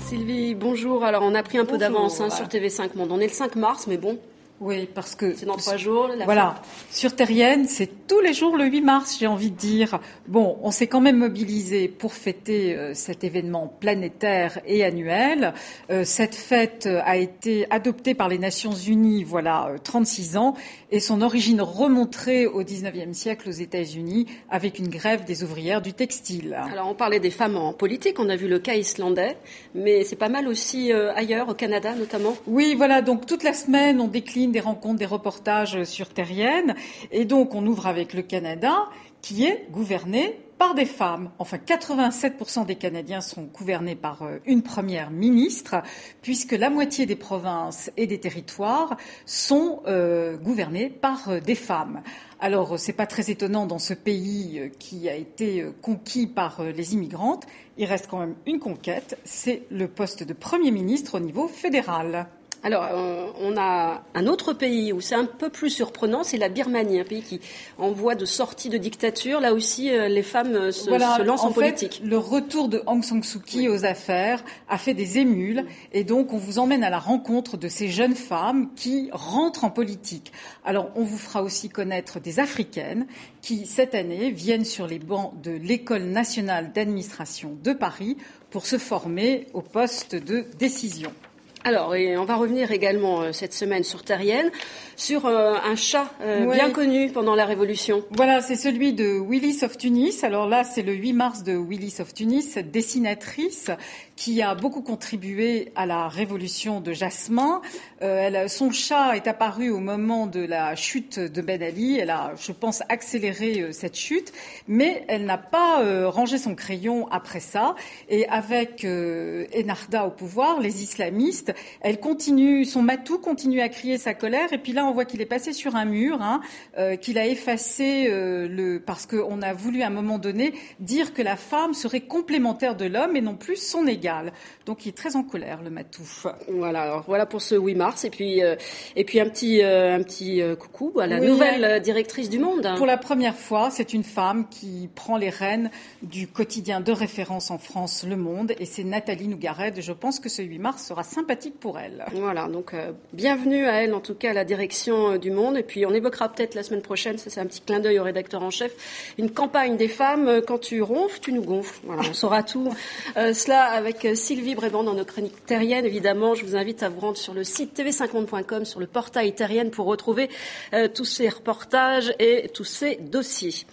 Sylvie, bonjour. Alors, on a pris un peu d'avance sur TV5 Monde. On est le 5 mars, mais bon. Oui, parce que c'est dans 3 jours. Voilà. Sur Terrienne, c'est tous les jours le 8 mars, j'ai envie de dire. Bon, on s'est quand même mobilisé pour fêter cet événement planétaire et annuel. Cette fête a été adoptée par les Nations Unies, 36 ans, et son origine remonterait au 19e siècle aux États-Unis avec une grève des ouvrières du textile. Alors, on parlait des femmes en politique, on a vu le cas islandais, mais c'est pas mal aussi ailleurs, au Canada notamment. Oui, voilà, donc toute la semaine, on décline des rencontres, des reportages sur Terrienne. Et donc, on ouvre avec le Canada, qui est gouverné par des femmes. Enfin, 87% des Canadiens sont gouvernés par une première ministre, puisque la moitié des provinces et des territoires sont gouvernés par des femmes. Alors, c'est pas très étonnant dans ce pays qui a été conquis par les immigrantes. Il reste quand même une conquête, c'est le poste de Premier ministre au niveau fédéral. Alors, on a un autre pays où c'est un peu plus surprenant, c'est la Birmanie, un pays qui en voie de sortie de dictature. Là aussi, les femmes se lancent en politique. Le retour de Aung San Suu Kyi aux affaires a fait des émules, et donc on vous emmène à la rencontre de ces jeunes femmes qui rentrent en politique. Alors, on vous fera aussi connaître des Africaines qui, cette année, viennent sur les bancs de l'École nationale d'administration de Paris pour se former au poste de décision. Alors, et on va revenir également cette semaine sur Terrienne, sur un chat bien connu pendant la Révolution. Voilà, c'est celui de Willis of Tunis. Alors là, c'est le 8 mars de Willis of Tunis, cette dessinatrice qui a beaucoup contribué à la Révolution de Jasmin. Son chat est apparu au moment de la chute de Ben Ali. Elle a, je pense, accéléré cette chute, mais elle n'a pas rangé son crayon après ça. Et avec Ennahdha au pouvoir, les islamistes, son matou continue à crier sa colère. Et puis là, on voit qu'il est passé sur un mur, qu'il a effacé parce qu'on a voulu à un moment donné dire que la femme serait complémentaire de l'homme et non plus son égale. Donc il est très en colère, le matou. Voilà, alors voilà pour ce 8 mars. Et puis un petit coucou à la nouvelle directrice du Monde. Pour la première fois, c'est une femme qui prend les rênes du quotidien de référence en France, Le Monde, et c'est Nathalie Nougared. Je pense que ce 8 mars sera sympathique pour elle. Voilà, donc bienvenue à elle, en tout cas à la direction du Monde. Et puis on évoquera peut-être la semaine prochaine, ça c'est un petit clin d'œil au rédacteur en chef, une campagne des femmes, quand tu ronfles, tu nous gonfles. Voilà, on saura tout cela avec Sylvie Bréban dans nos chroniques terriennes. Évidemment, je vous invite à vous rendre sur le site tv5monde.com, sur le portail Terrienne, pour retrouver tous ces reportages et tous ces dossiers.